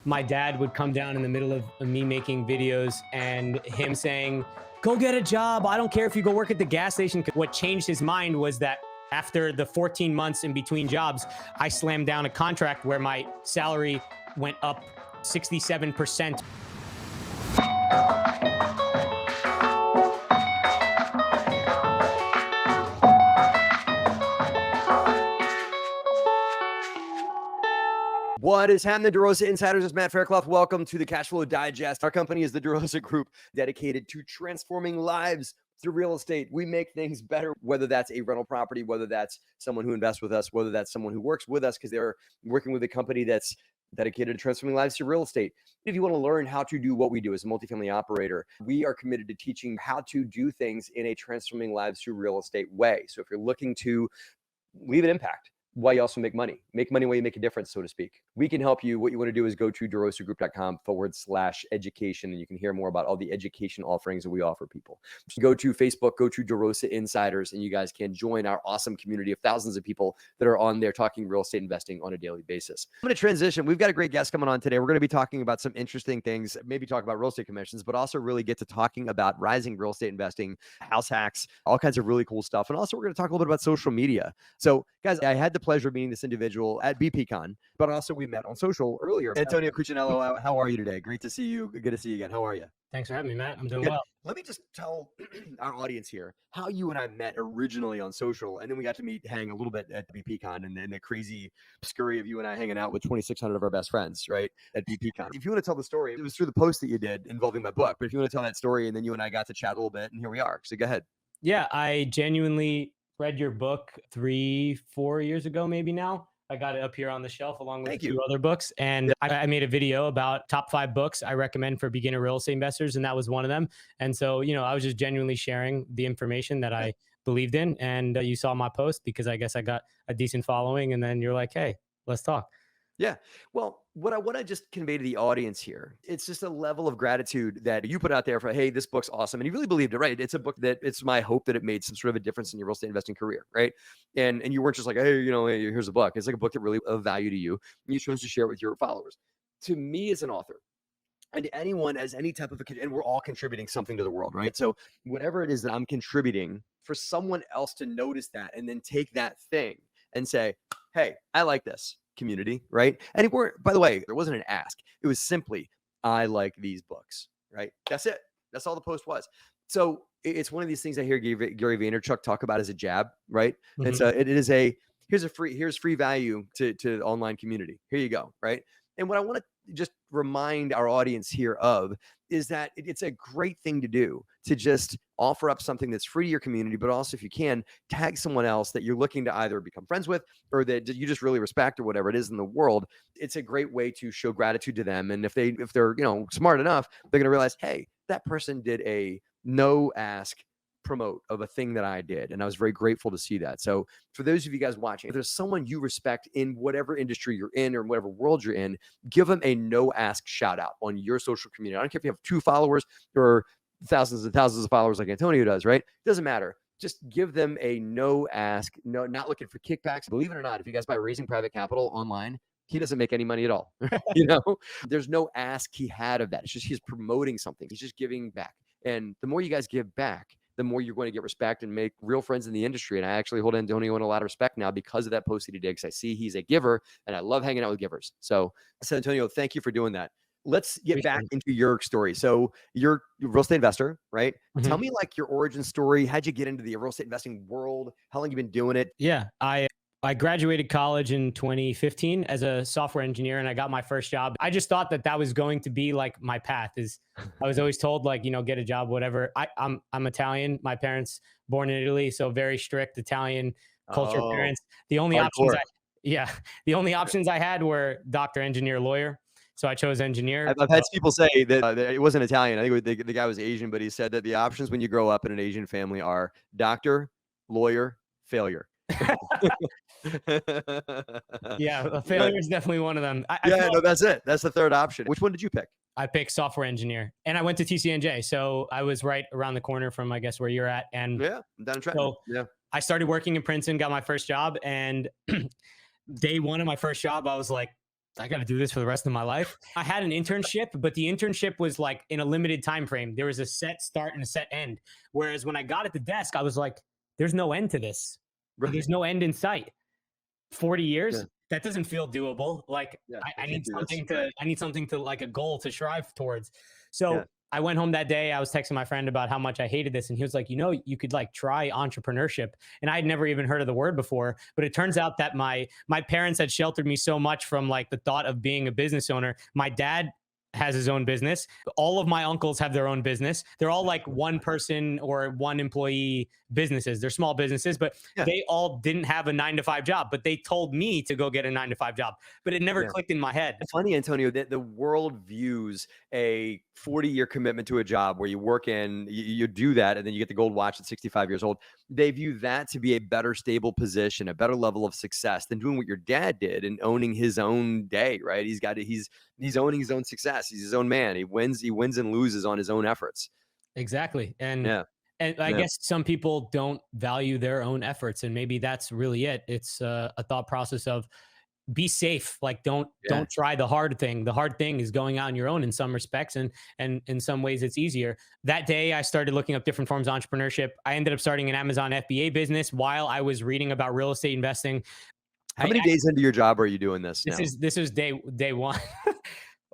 My dad would come down in the middle of me making videos and him saying, go get a job. I don't care if you go work at the gas station. What changed his mind was that after the 14 months in between jobs, I slammed down a contract where my salary went up 67%. What is happening, DeRosa Insiders? It's Matt Faircloth. Welcome to the Cash Flow Digest. Our company is the DeRosa Group, dedicated to transforming lives through real estate. We make things better, whether that's a rental property, whether that's someone who invests with us, whether that's someone who works with us because they're working with a company that's dedicated to transforming lives through real estate. If you want to learn how to do what we do as a multifamily operator, we are committed to teaching how to do things in a transforming lives through real estate way. So if you're looking to leave an impact, while you also make money while you make a difference, so to speak, we can help you. What you want to do is go to DeRosaGroup.com/education, and you can hear more about all the education offerings that we offer people. So go to Facebook, go to DeRosa Insiders, and you guys can join our awesome community of thousands of people that are on there talking real estate investing on a daily basis. I'm going to transition. We've got a great guest coming on today. We're going to be talking about some interesting things, maybe talk about real estate commissions, but also really get to talking about rising real estate investing, house hacks, all kinds of really cool stuff. And also we're going to talk a little bit about social media. So guys, I had the pleasure of meeting this individual at BPCon, but also we met on social earlier. Antonio Cucciniello, how are you today? Great to see you. Good to see you again. How are you? Thanks for having me, Matt. I'm doing Good. well. Let me just tell our audience here how you and I met originally on social, and then we got to hang a little bit at BPCon, and then the crazy scurry of you and I hanging out with 2,600 of our best friends, right, at BPCon. If you want to tell the story, it was through the post that you did involving my book, but if you want to tell that story, and then you and I got to chat a little bit, and here we are. So go ahead. Yeah, I genuinely read your book 3-4 years ago, maybe now. I got it up here on the shelf along with two other books. And I made a video about top 5 books I recommend for beginner real estate investors. And that was one of them. And so, I was just genuinely sharing the information that I believed in. And you saw my post because I guess I got a decent following. And then you're like, hey, let's talk. Yeah. Well, what I want to just convey to the audience here, it's just a level of gratitude that you put out there for, hey, this book's awesome. And you really believed it, right? It's a book that it's my hope that it made some sort of a difference in your real estate investing career, right? And you weren't just like, hey, hey, here's a book. It's like a book that really of value to you. And you chose to share it with your followers. To me as an author, and to anyone as any type of and we're all contributing something to the world, right? So whatever it is that I'm contributing, for someone else to notice that and then take that thing and say, hey, I like this community, right? And it were, by the way, there wasn't an ask. It was simply, I like these books, right? That's it. That's all the post was. So it's one of these things I hear Gary Vaynerchuk talk about as a jab, right? Mm-hmm. Here's free value to the online community. Here you go, right? And what I want to just remind our audience here of is that it's a great thing to do to just offer up something that's free to your community, but also if you can tag someone else that you're looking to either become friends with or that you just really respect or whatever it is in the world. It's a great way to show gratitude to them. And if they're smart enough, they're going to realize, hey, that person did a no ask promote of a thing that I did. And I was very grateful to see that. So for those of you guys watching, if there's someone you respect in whatever industry you're in or whatever world you're in, give them a no ask shout out on your social community. I don't care if you have 2 followers or thousands and thousands of followers like Antonio does, right? It doesn't matter. Just give them a no ask, no, not looking for kickbacks. Believe it or not, if you guys buy Raising Private Capital online, he doesn't make any money at all. There's no ask he had of that. It's just he's promoting something. He's just giving back. And the more you guys give back, the more you're going to get respect and make real friends in the industry. And I actually hold Antonio in a lot of respect now because of that post that he did, because I see he's a giver and I love hanging out with givers. So Antonio, thank you for doing that. Let's get back into your story. So you're a real estate investor, right? Mm-hmm. Tell me like your origin story. How'd you get into the real estate investing world? How long you been doing it? Yeah, I graduated college in 2015 as a software engineer, and I got my first job. I just thought that was going to be like my path. I was always told like, get a job, whatever. I'm Italian. My parents born in Italy, so very strict Italian culture parents. The only options I had were doctor, engineer, lawyer. So I chose engineer. I've had people say that it wasn't Italian. I think the guy was Asian, but he said that the options when you grow up in an Asian family are doctor, lawyer, failure. Yeah, failure is definitely one of them. That's it. That's the third option. Which one did you pick? I picked software engineer, and I went to TCNJ, so I was right around the corner from, I guess, where you're at. And yeah, I'm down in Trenton. So I started working in Princeton, got my first job, and day one of my first job, I was like, I got to do this for the rest of my life. I had an internship, but the internship was like in a limited time frame. There was a set start and a set end. Whereas when I got at the desk, I was like, there's no end to this. Right. There's no end in sight. 40 Yeah. years, that doesn't feel doable. Like Yeah. I Can't need do this. something to, Right. I need something to like a goal to strive towards. Yeah. So I went home that day. I was texting my friend about how much I hated this. And he was like, you could like try entrepreneurship. And I had never even heard of the word before. But it turns out that my parents had sheltered me so much from like the thought of being a business owner. My dad has his own business. All of my uncles have their own business. They're all like one person or one employee businesses. They're small businesses, but Yeah. they all didn't have a 9 to 5 job, but they told me to go get a 9 to 5 job, but it never Yeah. clicked in my head. It's funny, Antonio, that the world views a 40-year commitment to a job where you work in, you do that, and then you get the gold watch at 65 years old. They view that to be a better stable position, a better level of success than doing what your dad did and owning his own day, right? He's owning his own success. He's his own man. He wins and loses on his own efforts. Exactly. Yeah. And I Yeah. guess some people don't value their own efforts, and maybe that's really it. It's a thought process of be safe. Like Yeah. don't try the hard thing. The hard thing is going out on your own in some respects, and in some ways it's easier. That day I started looking up different forms of entrepreneurship. I ended up starting an Amazon FBA business while I was reading about real estate investing. How many days into your job are you doing this now? This is day one.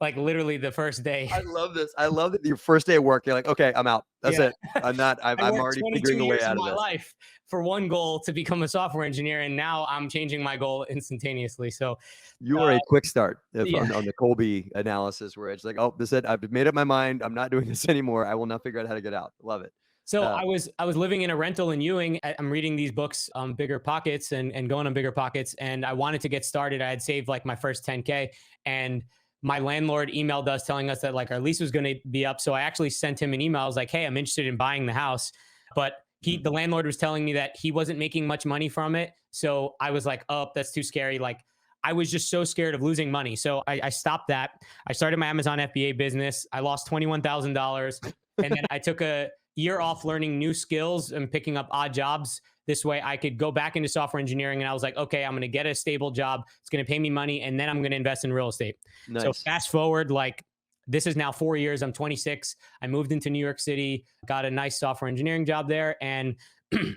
Like literally the first day. I love this. I love that your first day of work, you're like, okay, I'm out. That's Yeah. it. I'm I worked already 22 figuring a way years out of of my this. life for one goal to become a software engineer, and now I'm changing my goal instantaneously. So, You are a quick start yeah. on the Colby analysis where it's like, oh, this is it. I've made up my mind. I'm not doing this anymore. I will now figure out how to get out. Love it. So Uh, I was living in a rental in Ewing. I'm reading these books, Bigger Pockets, and going on Bigger Pockets. And I wanted to get started. I had saved like my first 10K, and my landlord emailed us telling us that like our lease was going to be up. So I actually sent him an email. I was like, hey, I'm interested in buying the house, but the landlord was telling me that he wasn't making much money from it. So I was like, oh, that's too scary. Like I was just so scared of losing money. So I stopped that. I started my Amazon FBA business. I lost $21,000. And then I took a year off learning new skills and picking up odd jobs. This way I could go back into software engineering. And I was like, okay, I'm going to get a stable job. It's going to pay me money. And then I'm going to invest in real estate. So nice. fast forward, like this is now 4 years. I'm 26. I moved into New York City, got a nice software engineering job there. And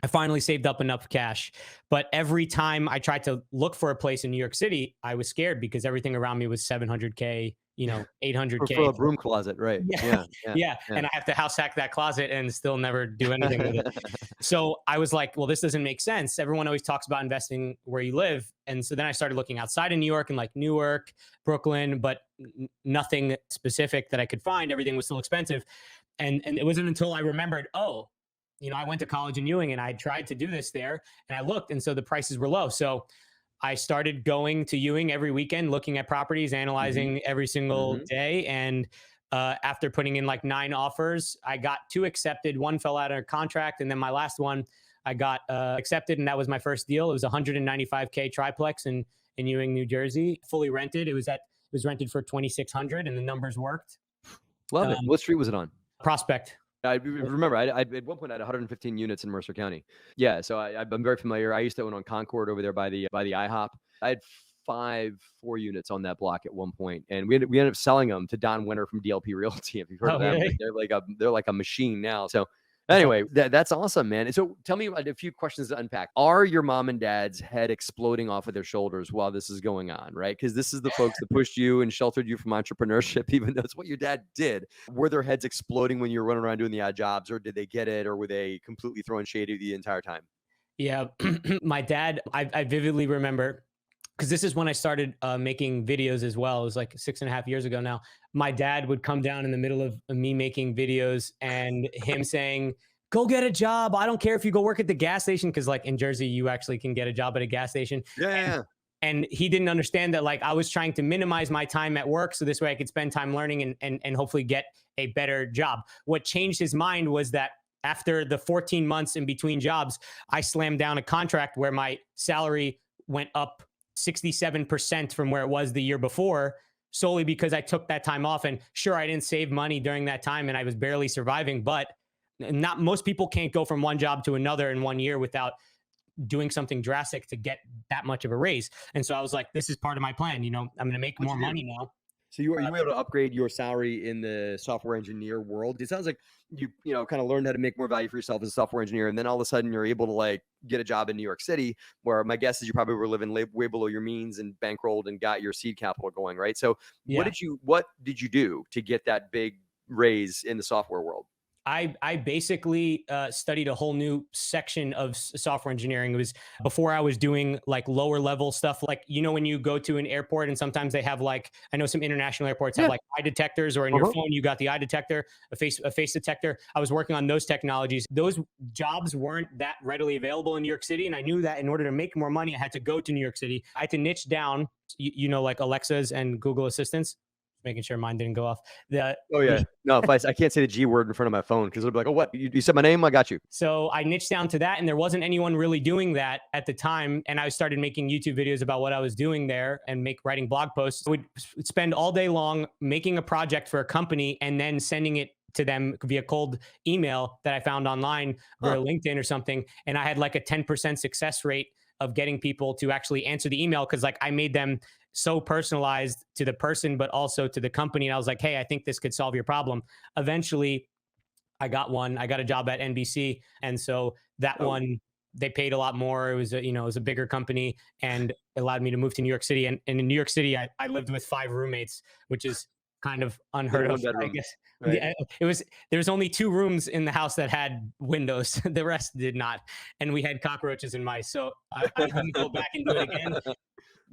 I finally saved up enough cash. But every time I tried to look for a place in New York City, I was scared because everything around me was 700K, 800K. For a broom closet, right? Yeah. Yeah. Yeah. And I have to house hack that closet and still never do anything with it. So I was like, well, this doesn't make sense. Everyone always talks about investing where you live. And so then I started looking outside of New York and like Newark, Brooklyn, but nothing specific that I could find. Everything was still expensive. And it wasn't until I remembered, oh, I went to college in Ewing and I tried to do this there and I looked. And so the prices were low. So I started going to Ewing every weekend, looking at properties, analyzing every single day. And after putting in like 9 offers, I got 2 accepted. 1 fell out of contract. And then my last one, I got accepted. And that was my first deal. It was 195K triplex in Ewing, New Jersey, fully rented. It was rented for 2,600 and the numbers worked. Love it. What street was it on? Prospect. I remember I at one point I had 115 units in Mercer County. Yeah, so I'm very familiar. I used to own on Concord over there by the IHOP. I had 4 units on that block at one point, and we ended up selling them to Don Winter from DLP Realty. If you've heard of them, Really? They're like a machine now. So anyway, that's awesome, man. And so tell me a few questions to unpack. Are your mom and dad's head exploding off of their shoulders while this is going on, right? Because this is the folks that pushed you and sheltered you from entrepreneurship, even though it's what your dad did. Were their heads exploding when you were running around doing the odd jobs, or did they get it, or were they completely throwing shade at you the entire time? Yeah. My dad, I vividly remember, because this is when I started making videos as well. It was like 6.5 years ago now. My dad would come down in the middle of me making videos and him saying, go get a job. I don't care if you go work at the gas station. Cause like in Jersey, you actually can get a job at a gas station. Yeah. And he didn't understand that like I was trying to minimize my time at work. So this way I could spend time learning and hopefully get a better job. What changed his mind was that after the 14 months in between jobs, I slammed down a contract where my salary went up 67% from where it was the year before, solely because I took that time off. And sure, I didn't save money during that time and I was barely surviving, but not most people can't go from one job to another in 1 year without doing something drastic to get that much of a raise. And so I was like, this is part of my plan. You know, I'm going to make What'd more you do? money now. So you were able to upgrade your salary in the software engineer world. It sounds like you kind of learned how to make more value for yourself as a software engineer, and then all of a sudden you're able to like get a job in New York City, where my guess is you probably were living way below your means and bankrolled and got your seed capital going, right? So Yeah. what did you do to get that big raise in the software world? I basically studied a whole new section of software engineering. It was before I was doing like lower level stuff. Like, you know, when you go to an airport and sometimes they have like, I know some international airports have Yeah. like eye detectors, or in your Uh-huh. phone, you got the eye detector, a face detector. I was working on those technologies. Those jobs weren't that readily available in New York City. And I knew that in order to make more money, I had to go to New York City. I had to niche down, you know, like Alexas and Google Assistants, making sure mine didn't go off. Oh yeah. No, if I can't say the G word in front of my phone because it'll be like, oh, what? You said my name? I got you. So I niched down to that, and there wasn't anyone really doing that at the time. And I started making YouTube videos about what I was doing there and writing blog posts. I would spend all day long making a project for a company and then sending it to them via cold email that I found online or Huh. LinkedIn or something. And I had like a 10% success rate of getting people to actually answer the email, because like I made them so personalized to the person, but also to the company. And I was like, hey, I think this could solve your problem. Eventually, I got a job at NBC. And so that Oh, one, they paid a lot more. It was it was a bigger company, and it allowed me to move to New York City. And in New York City, I lived with 5 roommates, which is kind of in a unheard of, one I bedroom, guess. right? There was only 2 rooms in the house that had windows. The rest did not. And we had cockroaches and mice. So I wouldn't go back and do it again,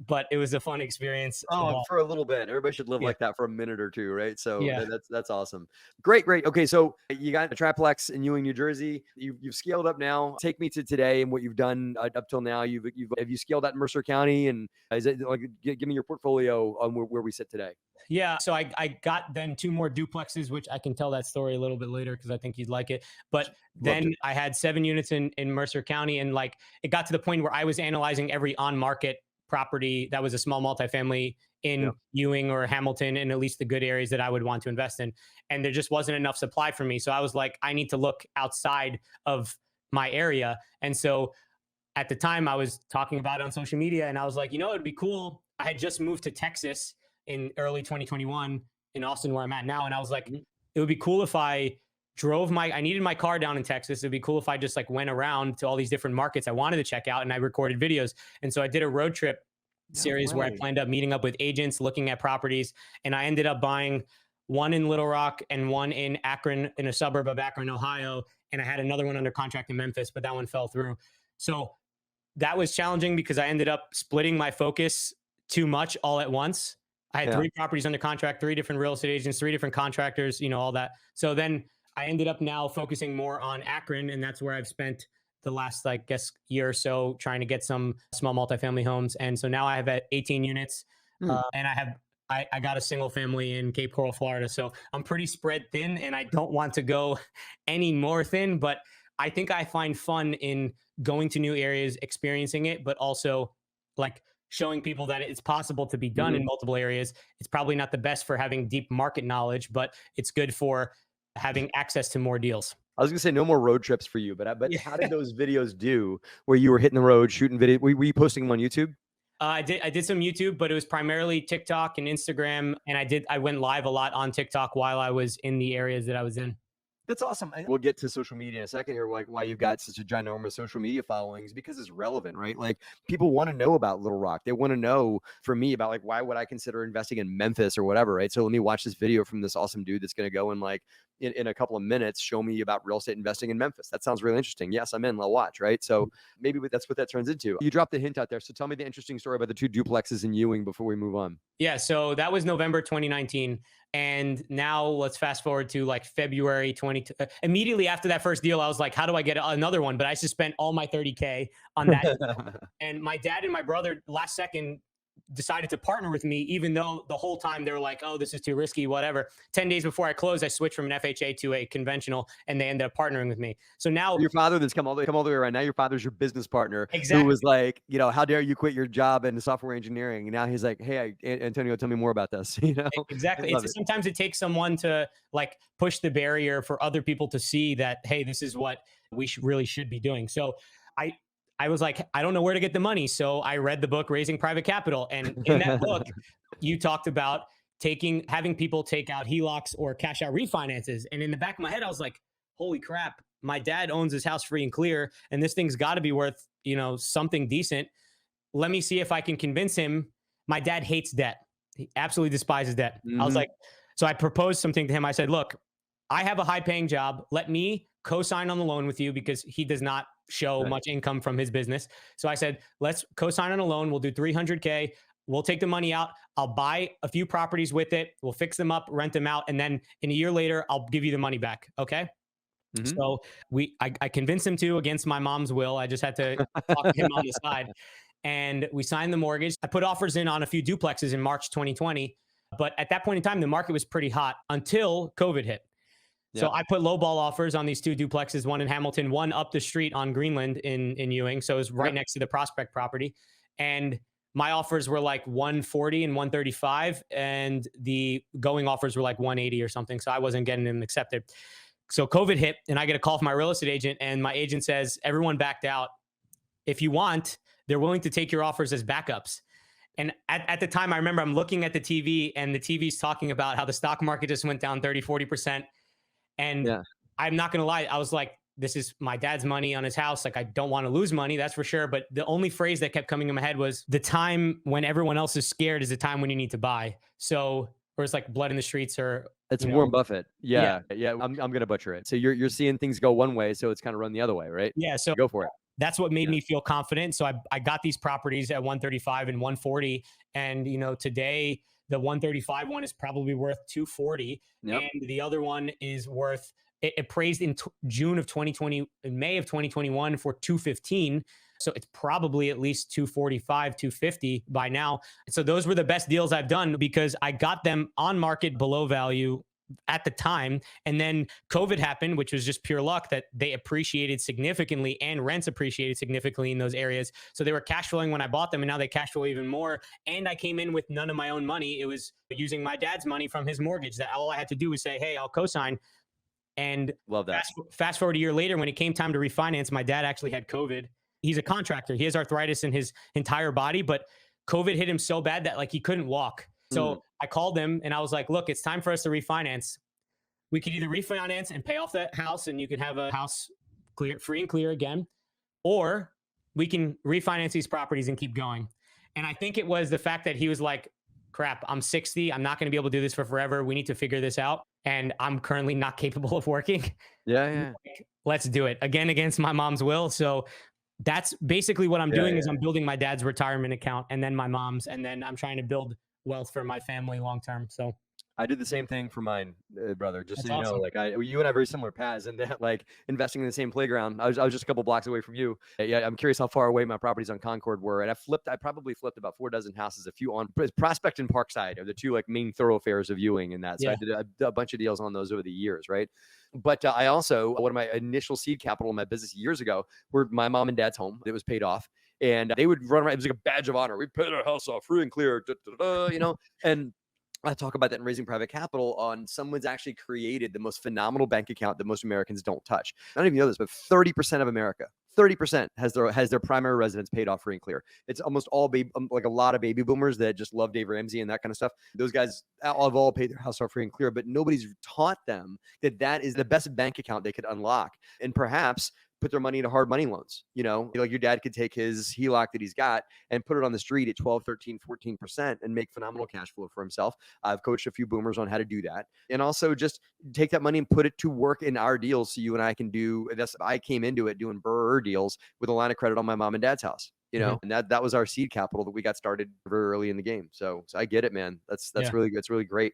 but it was a fun experience. Oh, for a little bit. Everybody should live Yeah. like that for a minute or two, right? So Yeah. that's awesome. Great, great. Okay, so you got a triplex in Ewing, New Jersey. You've scaled up now. Take me to today and what you've done up till now. You've have you scaled out in Mercer County, and is it like give me your portfolio on where we sit today? Yeah. So I got then 2 more duplexes, which I can tell that story a little bit later because I think you'd like it. But Love to. then I had 7 units in Mercer County. And like it got to the point where I was analyzing every on market property that was a small multifamily Yeah. in Ewing or Hamilton, in at least the good areas that I would want to invest in. And there just wasn't enough supply for me. So I was like, I need to look outside of my area. And so at the time I was talking about it on social media, and I was like, it'd be cool. I had just moved to Texas in early 2021 in Austin, where I'm at now. And I was like, Mhm. it would be cool if I needed my car down in Texas. It'd be cool if I just like went around to all these different markets I wanted to check out, and I recorded videos. And so I did a road trip No series where I way. planned up meeting up with agents, looking at properties, and I ended up buying one in Little Rock and one in Akron, in a suburb of Akron, Ohio. And I had another one under contract in Memphis, but that one fell through. So that was challenging because I ended up splitting my focus too much all at once. I had Yeah. 3 properties under contract, 3 different real estate agents, 3 different contractors, all that. So then I ended up now focusing more on Akron, and that's where I've spent the last, I guess, year or so trying to get some small multifamily homes. And so now I have 18 units, Hmm. and I got a single family in Cape Coral, Florida. So I'm pretty spread thin, and I don't want to go any more thin, but I think I find fun in going to new areas, experiencing it, but also like showing people that it's possible to be done Mhm. in multiple areas. It's probably not the best for having deep market knowledge, but it's good for having access to more deals. I was gonna say no more road trips for you, but Yeah. how did those videos do where you were hitting the road, shooting video? Were you posting them on YouTube? I did some YouTube, but it was primarily TikTok and Instagram. And I went live a lot on TikTok while I was in the areas that I was in. That's awesome. We'll get to social media in a second here, like why you've got such a ginormous social media followings because it's relevant, right? Like people want to know about Little Rock. They want to know for me about like why would I consider investing in Memphis or whatever, right? So let me watch this video from this awesome dude that's going to go and like in a couple of minutes show me about real estate investing in Memphis. That sounds really interesting. Yes, I'm in. I'll watch, right? So maybe that's what that turns into. You dropped the hint out there. So tell me the interesting story about the 2 duplexes in Ewing before we move on. Yeah, so that was November 2019. And now let's fast forward to like February 20. Immediately after that first deal, I was like, how do I get another one? But I just spent all my 30K on that. And my dad and my brother last second decided to partner with me, even though the whole time they were like, oh, this is too risky, whatever. 10 days before I closed, I switched from an FHA to a conventional, and they ended up partnering with me. So now, Your father that's come all the way around. Now your father's your business partner who exactly. was like, how dare you quit your job in software engineering? And now he's like, hey, Antonio, tell me more about this. I Exactly. love it. Sometimes it takes someone to like push the barrier for other people to see that, hey, this is what we really should be doing. So I I was like, I don't know where to get the money. So I read the book, Raising Private Capital. And in that book, you talked about having people take out HELOCs or cash out refinances. And in the back of my head, I was like, holy crap, my dad owns his house free and clear, and this thing's got to be worth, something decent. Let me see if I can convince him. My dad hates debt. He absolutely despises debt. I was like, so I proposed something to him. I said, look, I have a high paying job. Let me co-sign on the loan with you, because he does not show much income from his business. So I said, let's co-sign on a loan. We'll do 300K. We'll take the money out. I'll buy a few properties with it. We'll fix them up, rent them out. And then in a year later, I'll give you the money back. Okay. So I convinced him to, against my mom's will. I just had to talk to him on the side. And we signed the mortgage. I put offers in on a few duplexes in March 2020. But at that point in time, the market was pretty hot until COVID hit. So I put lowball offers on these 2 duplexes, one in Hamilton, one up the street on Greenland in Ewing. So it was right next to the Prospect property. And my offers were like 140 and 135. And the going offers were like 180 or something. So I wasn't getting them accepted. So COVID hit, and I get a call from my real estate agent, and my agent says, everyone backed out. If you want, they're willing to take your offers as backups. And at the time, I remember I'm looking at the TV, and the TV's talking about how the stock market just went down 30-40%. And I'm not going to lie. I was like, this is my dad's money on his house. Like, I don't want to lose money. That's for sure. But the only phrase that kept coming in my head was, the time when everyone else is scared is the time when you need to buy. So, or it's like blood in the streets, or it's Warren Buffett. Yeah. I'm going to butcher it. So you're seeing things go one way, so it's kind of run the other way, right? Yeah. So go for it. That's what made me feel confident. So I got these properties at 135 and 140. And, today the 135 one is probably worth 240. And the other one is worth, it appraised in June of 2020, in May of 2021 for 215. So it's probably at least 245, 250 by now. So those were the best deals I've done, because I got them on market below value at the time. And then COVID happened, which was just pure luck that they appreciated significantly, and rents appreciated significantly in those areas. So they were cash flowing when I bought them, and now they cash flow even more. And I came in with none of my own money. It was using my dad's money from his mortgage. That all I had to do was say, hey, I'll co-sign. And love that. Fast forward a year later, when it came time to refinance, my dad actually had COVID. He's a contractor. He has arthritis in his entire body, but COVID hit him so bad that like he couldn't walk. So I called him and I was like, look, it's time for us to refinance. We could either refinance and pay off that house, and you can have a house free and clear again, or we can refinance these properties and keep going. And I think it was the fact that he was like, crap, I'm 60. I'm not going to be able to do this for forever. We need to figure this out. And I'm currently not capable of working. Yeah. Like, let's do it again, against my mom's will. So that's basically what I'm doing is I'm building my dad's retirement account, and then my mom's, and then I'm trying to build wealth for my family long-term. So I did the same thing for mine, brother. Just That's so you know, awesome. like you and I have very similar paths, and that like investing in the same playground. I was just a couple blocks away from you. Yeah, I'm curious how far away my properties on Concord were, and I probably flipped about 4 dozen houses. A few on Prospect and Parkside are the 2 like main thoroughfares of Ewing, and that. So I did a bunch of deals on those over the years, right? But I also, one of my initial seed capital in my business years ago, were my mom and dad's home. It was paid off, and they would run around. It was like a badge of honor. We paid our house off free and clear, and I talk about that in Raising Private Capital on someone's actually created the most phenomenal bank account that most Americans don't touch. I don't even know this, but 30% of America, 30% has their primary residence paid off free and clear. It's almost all like a lot of baby boomers that just love Dave Ramsey and that kind of stuff. Those guys have all paid their house off free and clear, but nobody's taught them that is the best bank account they could unlock, and perhaps put their money into hard money loans. Like your dad could take his HELOC that he's got and put it on the street at 12, 13, 14% and make phenomenal cash flow for himself. I've coached a few boomers on how to do that. And also just take that money and put it to work in our deals. So you and I can do this. I came into it doing BRRRR deals with a line of credit on my mom and dad's house, and that was our seed capital that we got started very early in the game. So I get it, man. That's really good. It's really great.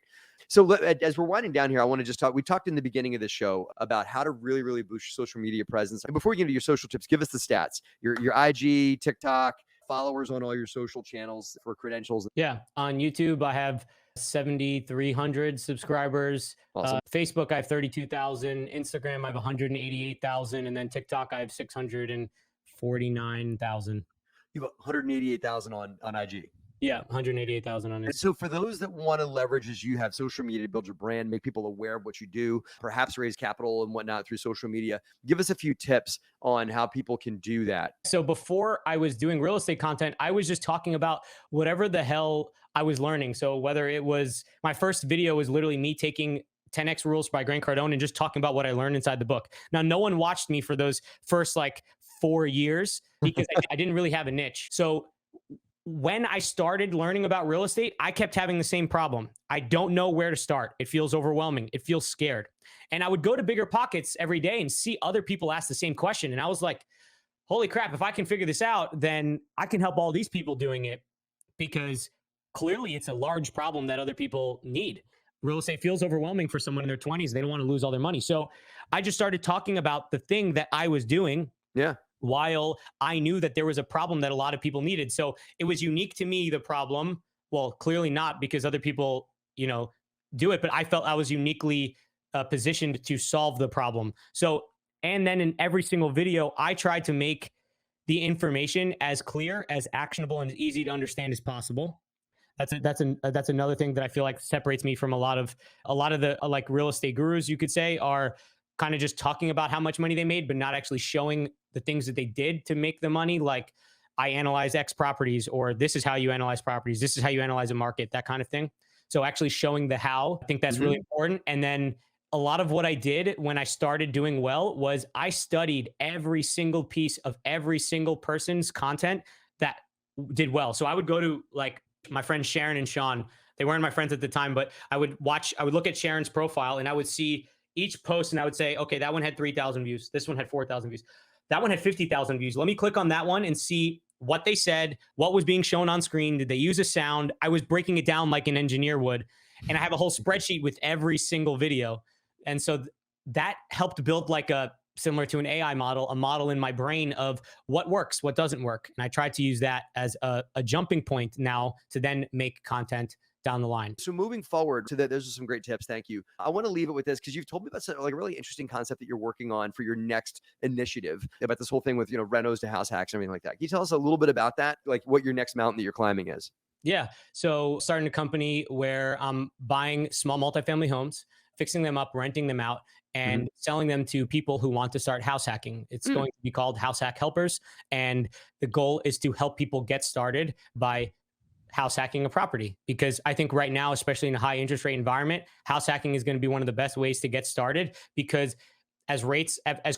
So as we're winding down here, I want to just talk. We talked in the beginning of the show about how to really, really boost your social media presence. And before we get into your social tips, give us the stats. Your IG, TikTok, followers on all your social channels for credentials. Yeah, on YouTube, I have 7,300 subscribers. Awesome. Facebook, I have 32,000. Instagram, I have 188,000. And then TikTok, I have 649,000. You have 188,000 on IG. Yeah, 188,000 on And Instagram. so for those that want to leverage as you have social media to build your brand, make people aware of what you do, perhaps raise capital and whatnot through social media, give us a few tips on how people can do that. So before I was doing real estate content, I was just talking about whatever the hell I was learning. So whether it was my first video was literally me taking 10x rules by Grant Cardone and just talking about what I learned inside the book. Now, no one watched me for those first like 4 years because I didn't really have a niche. So when I started learning about real estate, I kept having the same problem. I don't know where to start. It feels overwhelming. It feels scared. And I would go to Bigger Pockets every day and see other people ask the same question. And I was like, holy crap, if I can figure this out, then I can help all these people doing it, because clearly it's a large problem that other people need. Real estate feels overwhelming for someone in their 20s. They don't want to lose all their money. So I just started talking about the thing that I was doing Yeah. while I knew that there was a problem that a lot of people needed. So it was unique to me, the problem. Well, clearly not, because other people, do it, but I felt I was uniquely positioned to solve the problem. So, and then in every single video, I tried to make the information as clear, as actionable, and as easy to understand as possible. That's another thing that I feel like separates me from a lot of the like real estate gurus, you could say, are kind of just talking about how much money they made, but not actually showing the things that they did to make the money. Like, I analyze X properties, or this is how you analyze properties. This is how you analyze a market, that kind of thing. So actually showing the how, I think that's really important. And then a lot of what I did when I started doing well was I studied every single piece of every single person's content that did well. So I would go to like my friends Sharon and Sean. They weren't my friends at the time, but I would look at Sharon's profile and I would see each post and I would say, okay, that one had 3,000 views. This one had 4,000 views. That one had 50,000 views. Let me click on that one and see what they said, what was being shown on screen. Did they use a sound? I was breaking it down like an engineer would. And I have a whole spreadsheet with every single video. And so that helped build like similar to an AI model, a model in my brain of what works, what doesn't work. And I tried to use that as a jumping point now to then make content down the line. So moving forward to that, those are some great tips. Thank you. I want to leave it with this because you've told me about like a really interesting concept that you're working on for your next initiative, about this whole thing with, renos to house hacks and everything like that. Can you tell us a little bit about that? Like what your next mountain that you're climbing is? Yeah. So starting a company where I'm buying small multifamily homes, fixing them up, renting them out, and selling them to people who want to start house hacking. It's going to be called House Hack Helpers. And the goal is to help people get started by house hacking a property, because I think right now, especially in a high interest rate environment, house hacking is going to be one of the best ways to get started, because as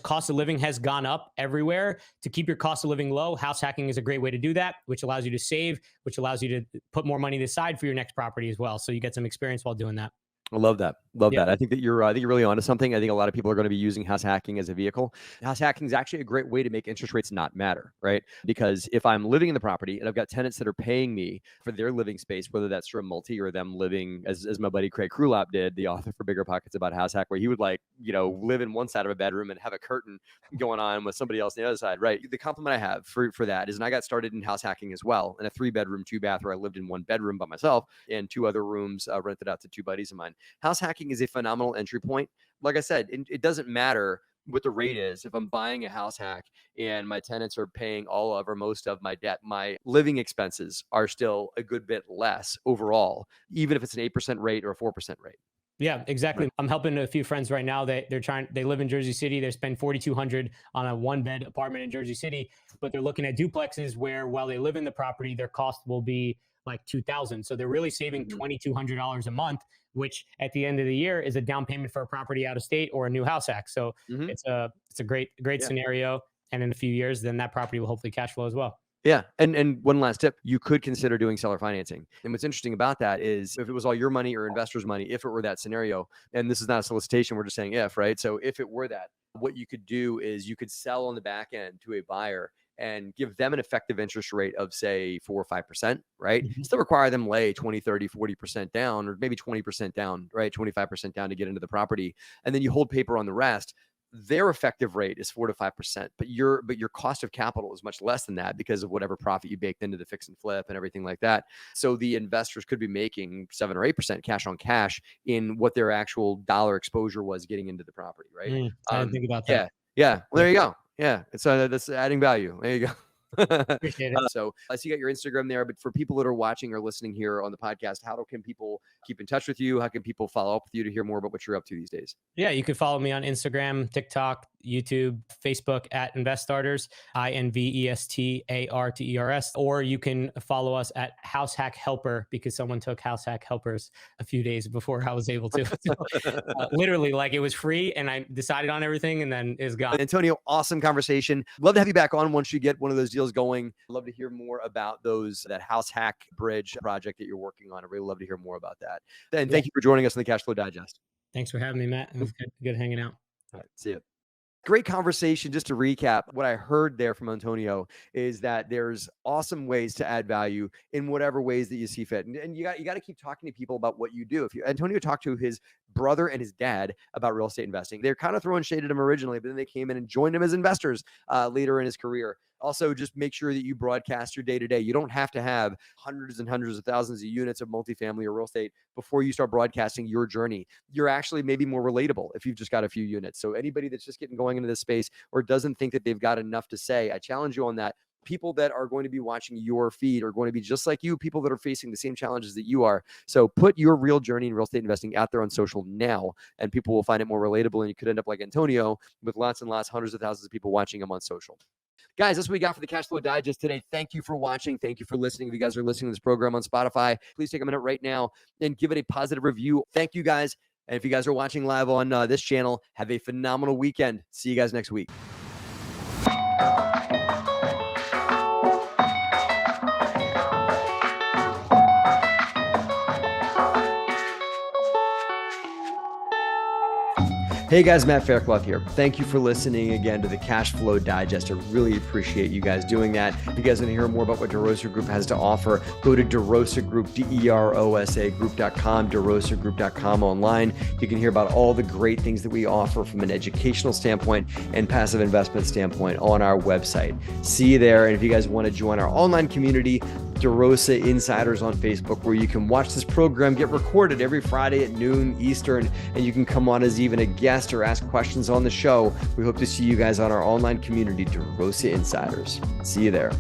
cost of living has gone up everywhere, to keep your cost of living low, house hacking is a great way to do that, which allows you to save, which allows you to put more money aside for your next property as well. So you get some experience while doing that. I love that. Love that. I think that I think you're really onto something. I think a lot of people are going to be using house hacking as a vehicle. House hacking is actually a great way to make interest rates not matter, right? Because if I'm living in the property and I've got tenants that are paying me for their living space, whether that's through a multi or them living, as my buddy Craig Krulop did, the author for Bigger Pockets about house hack, where he would live in one side of a bedroom and have a curtain going on with somebody else on the other side, right? The compliment I have for that is, and I got started in house hacking as well, in a 3-bedroom, 2-bath, where I lived in one bedroom by myself and 2 other rooms rented out to 2 buddies of mine. House hacking is a phenomenal entry point. Like I said, it doesn't matter what the rate is. If I'm buying a house hack and my tenants are paying all of or most of my debt, my living expenses are still a good bit less overall, even if it's an 8% rate or a 4% rate. Yeah, exactly. Right. I'm helping a few friends right now that they live in Jersey City. They spend $4,200 on a 1-bed apartment in Jersey City, but they're looking at duplexes where, while they live in the property, their cost will be like $2,000. So they're really saving $2,200 a month, which at the end of the year is a down payment for a property out of state or a new house hack. So it's a great scenario. And in a few years, then that property will hopefully cash flow as well. Yeah. And one last tip, you could consider doing seller financing. And what's interesting about that is, if it was all your money or investors' money, if it were that scenario, and this is not a solicitation, we're just saying if, right? So if it were that, what you could do is you could sell on the back end to a buyer and give them an effective interest rate of, say, 4 or 5%, right? Still require them lay 20, 30, 40% down, or maybe 20% down, right? 25% down to get into the property. And then you hold paper on the rest. Their effective rate is 4 to 5%, but your cost of capital is much less than that because of whatever profit you baked into the fix and flip and everything like that. So the investors could be making 7 or 8% cash on cash in what their actual dollar exposure was getting into the property, right? I didn't think about that. Yeah. Well, there you go. Yeah. It's that's adding value. There you go. Appreciate it. So I see you got your Instagram there, but for people that are watching or listening here on the podcast, how can people keep in touch with you? How can people follow up with you to hear more about what you're up to these days? Yeah, you can follow me on Instagram, TikTok, YouTube, Facebook at InvestStarters, INVESTARTERS, or you can follow us at House Hack Helper because someone took House Hack Helpers a few days before I was able to. So, literally, like it was free and I decided on everything and then it's gone. Antonio, awesome conversation. Love to have you back on once you get one of those deals going. Love to hear more about that House Hack Bridge project that you're working on. I really love to hear more about that. And thank you for joining us on the Cash Flow Digest. Thanks for having me, Matt. It was good hanging out. All right, see you. Great conversation. Just to recap, what I heard there from Antonio is that there's awesome ways to add value in whatever ways that you see fit. And you got to keep talking to people about what you do. Antonio talked to his brother and his dad about real estate investing. They're kind of throwing shade at him originally, but then they came in and joined him as investors later in his career. Also, just make sure that you broadcast your day-to-day. You don't have to have hundreds and hundreds of thousands of units of multifamily or real estate before you start broadcasting your journey. You're actually maybe more relatable if you've just got a few units. So anybody that's just getting going into this space or doesn't think that they've got enough to say, I challenge you on that. People that are going to be watching your feed are going to be just like you, people that are facing the same challenges that you are. So put your real journey in real estate investing out there on social now, and people will find it more relatable. And you could end up like Antonio with lots and lots, hundreds of thousands of people watching him on social. Guys, that's what we got for the Cash Flow Digest today. Thank you for watching. Thank you for listening. If you guys are listening to this program on Spotify, please take a minute right now and give it a positive review. Thank you, guys. And if you guys are watching live on this channel, have a phenomenal weekend. See you guys next week. Hey guys, Matt Faircloth here. Thank you for listening again to the Cash Flow Digest. I really appreciate you guys doing that. If you guys want to hear more about what DeRosa Group has to offer, go to DeRosa Group, DEROSA Group.com, DeRosaGroup.com online. You can hear about all the great things that we offer from an educational standpoint and passive investment standpoint on our website. See you there. And if you guys want to join our online community, DeRosa Insiders on Facebook, where you can watch this program get recorded every Friday at noon Eastern, and you can come on as even a guest or ask questions on the show. We hope to see you guys on our online community, DeRosa Insiders. See you there.